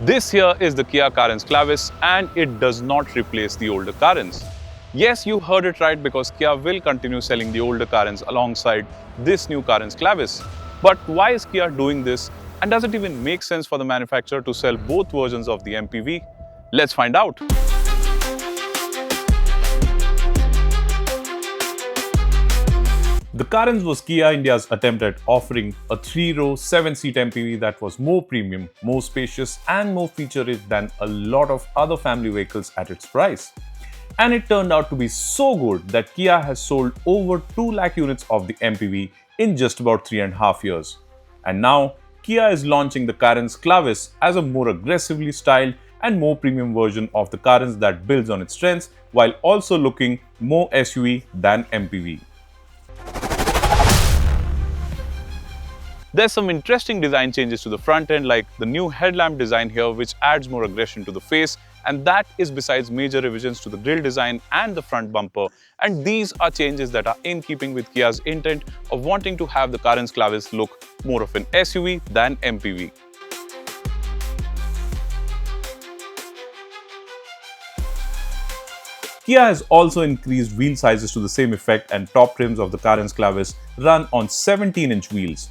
This here is the Kia Carens Clavis and it does not replace the older Carens. Yes, you heard it right because Kia will continue selling the older Carens alongside this new Carens Clavis. But why is Kia doing this and does it even make sense for the manufacturer to sell both versions of the MPV? Let's find out. The Carens was Kia India's attempt at offering a 3-row, 7-seat MPV that was more premium, more spacious and more feature-rich than a lot of other family vehicles at its price. And it turned out to be so good that Kia has sold over 2 lakh units of the MPV in just about 3.5 years. And now, Kia is launching the Carens Clavis as a more aggressively styled and more premium version of the Carens that builds on its strengths while also looking more SUV than MPV. There's some interesting design changes to the front end, like the new headlamp design here, which adds more aggression to the face, and that is besides major revisions to the grille design and the front bumper. And these are changes that are in keeping with Kia's intent of wanting to have the Carens Clavis look more of an SUV than MPV. Kia has also increased wheel sizes to the same effect, and top trims of the Carens Clavis run on 17-inch wheels.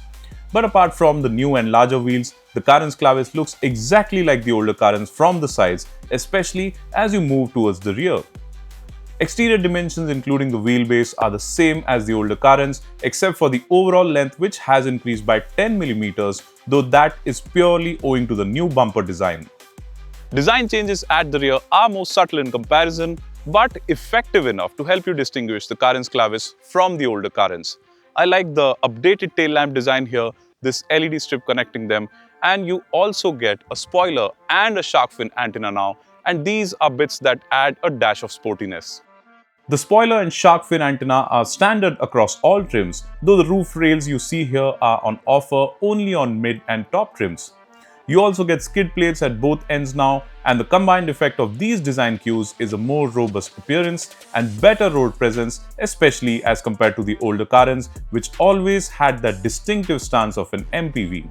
But apart from the new and larger wheels, the Carens Clavis looks exactly like the older Carens from the sides, especially as you move towards the rear. Exterior dimensions including the wheelbase are the same as the older Carens except for the overall length, which has increased by 10 mm, though that is purely owing to the new bumper design. Design changes at the rear are more subtle in comparison, but effective enough to help you distinguish the Carens Clavis from the older Carens. I like the updated tail lamp design here, this LED strip connecting them, and you also get a spoiler and a shark fin antenna now, and these are bits that add a dash of sportiness. The spoiler and shark fin antenna are standard across all trims, though the roof rails you see here are on offer only on mid and top trims. You also get skid plates at both ends now, and the combined effect of these design cues is a more robust appearance and better road presence, especially as compared to the older Carens, which always had that distinctive stance of an MPV.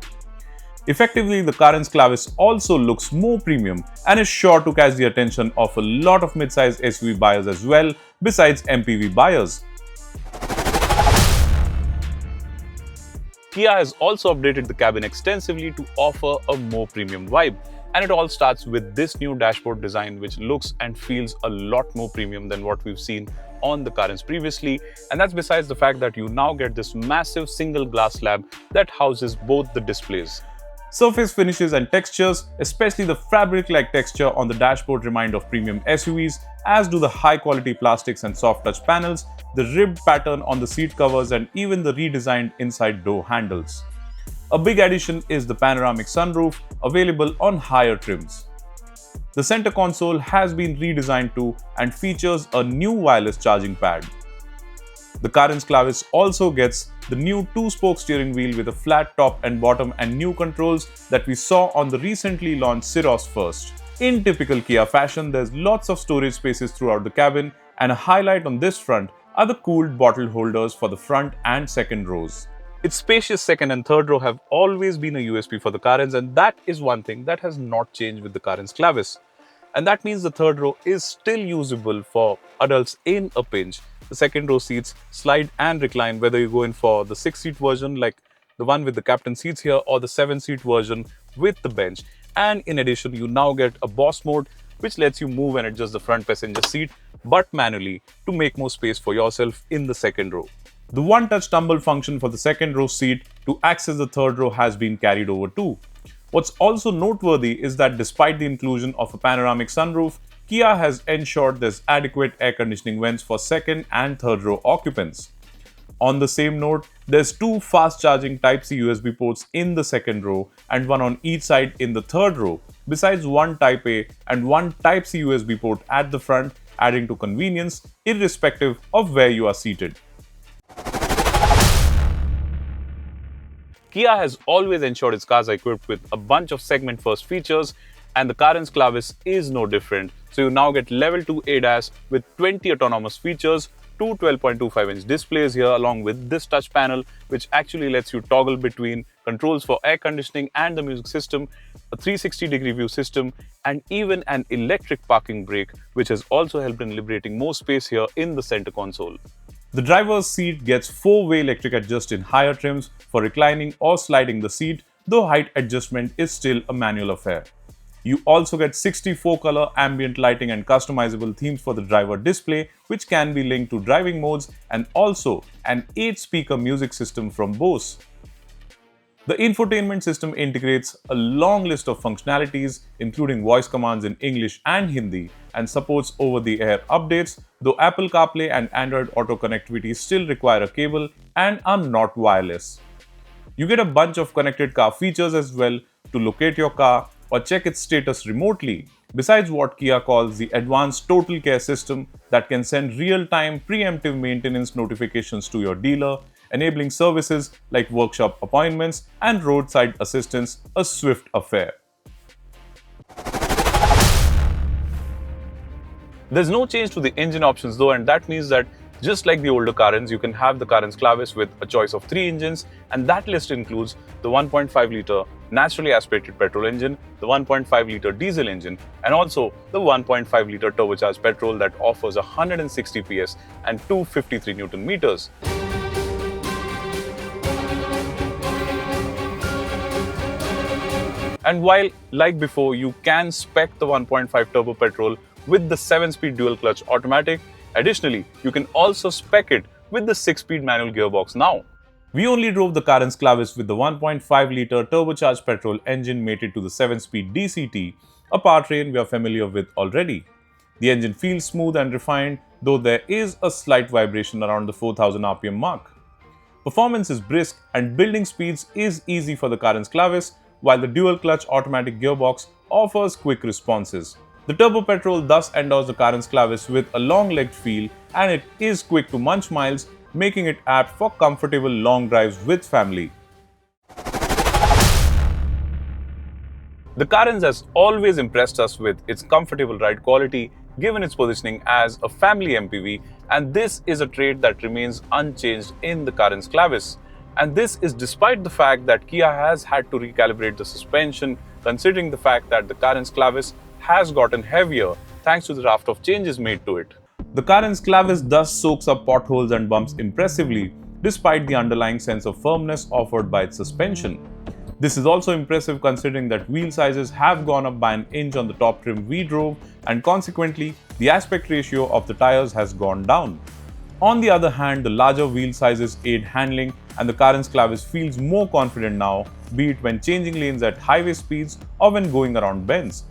Effectively, the Carens Clavis also looks more premium and is sure to catch the attention of a lot of mid-size SUV buyers as well, besides MPV buyers. Kia has also updated the cabin extensively to offer a more premium vibe, and it all starts with this new dashboard design, which looks and feels a lot more premium than what we've seen on the Carens previously, and that's besides the fact that you now get this massive single glass slab that houses both the displays. Surface finishes and textures, especially the fabric-like texture on the dashboard, remind of premium SUVs, as do the high-quality plastics and soft touch panels, the ribbed pattern on the seat covers, and even the redesigned inside door handles. A big addition is the panoramic sunroof, available on higher trims. The center console has been redesigned too and features a new wireless charging pad. The Carens Clavis also gets the new 2-spoke steering wheel with a flat top and bottom and new controls that we saw on the recently launched Ceros first. In typical Kia fashion, there's lots of storage spaces throughout the cabin, and a highlight on this front are the cooled bottle holders for the front and second rows. Its spacious second and third row have always been a USP for the Carens, and that is one thing that has not changed with the Carens Clavis. And that means the third row is still usable for adults in a pinch. The second row seats slide and recline whether you go in for the 6-seat version like the one with the captain seats here, or the 7-seat version with the bench. And in addition, you now get a boss mode, which lets you move and adjust the front passenger seat but manually to make more space for yourself in the second row. The one-touch tumble function for the second row seat to access the third row has been carried over too. What's also noteworthy is that despite the inclusion of a panoramic sunroof, Kia has ensured there's adequate air conditioning vents for second and third row occupants. On the same note, there's 2 fast-charging Type-C USB ports in the second row and one on each side in the third row, besides one Type-A and one Type-C USB port at the front, adding to convenience irrespective of where you are seated. Kia has always ensured its cars are equipped with a bunch of segment-first features, and the Carens Clavis is no different. So you now get level 2 ADAS with 20 autonomous features, two 12.25-inch displays here along with this touch panel, which actually lets you toggle between controls for air conditioning and the music system, a 360-degree view system, and even an electric parking brake, which has also helped in liberating more space here in the center console. The driver's seat gets 4-way electric adjust in higher trims for reclining or sliding the seat, though height adjustment is still a manual affair. You also get 64-color ambient lighting and customizable themes for the driver display, which can be linked to driving modes, and also an 8-speaker music system from Bose. The infotainment system integrates a long list of functionalities, including voice commands in English and Hindi, and supports over-the-air updates, though Apple CarPlay and Android Auto connectivity still require a cable and are not wireless. You get a bunch of connected car features as well to locate your car or check its status remotely, besides what Kia calls the Advanced Total Care System that can send real-time preemptive maintenance notifications to your dealer, enabling services like workshop appointments and roadside assistance a swift affair. There's no change to the engine options though, and that means that just like the older Carens, you can have the Carens Clavis with a choice of 3 engines, and that list includes the 1.5-litre naturally aspirated petrol engine, the 1.5-litre diesel engine, and also the 1.5-litre turbocharged petrol that offers 160 PS and 253 Newton meters. And while, like before, you can spec the 1.5 turbo petrol with the 7-speed dual-clutch automatic, additionally, you can also spec it with the 6-speed manual gearbox now. We only drove the Carens Clavis with the 1.5-litre turbocharged petrol engine mated to the 7-speed DCT, a powertrain we are familiar with already. The engine feels smooth and refined, though there is a slight vibration around the 4000 RPM mark. Performance is brisk and building speeds is easy for the Carens Clavis, while the dual-clutch automatic gearbox offers quick responses. The turbo petrol thus endows the Carens Clavis with a long-legged feel, and it is quick to munch miles, making it apt for comfortable long drives with family. The Carens has always impressed us with its comfortable ride quality, given its positioning as a family MPV, and this is a trait that remains unchanged in the Carens Clavis. And this is despite the fact that Kia has had to recalibrate the suspension, considering the fact that the Carens Clavis has gotten heavier thanks to the raft of changes made to it. The Carens Clavis thus soaks up potholes and bumps impressively, despite the underlying sense of firmness offered by its suspension. This is also impressive considering that wheel sizes have gone up by an inch on the top trim we drove, and consequently, the aspect ratio of the tires has gone down. On the other hand, the larger wheel sizes aid handling, and the Carens Clavis feels more confident now, be it when changing lanes at highway speeds or when going around bends.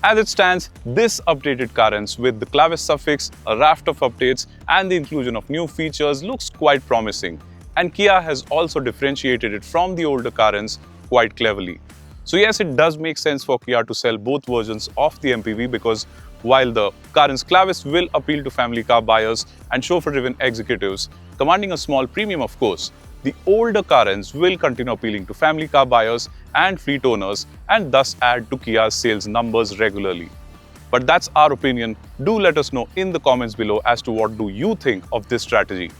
As it stands, this updated Carens with the Clavis suffix, a raft of updates, and the inclusion of new features looks quite promising. And Kia has also differentiated it from the older Carens quite cleverly. So yes, it does make sense for Kia to sell both versions of the MPV, because while the Carens Clavis will appeal to family car buyers and chauffeur-driven executives, commanding a small premium of course, the older Carens will continue appealing to family car buyers and fleet owners, and thus add to Kia's sales numbers regularly. But that's our opinion. Do let us know in the comments below as to what do you think of this strategy.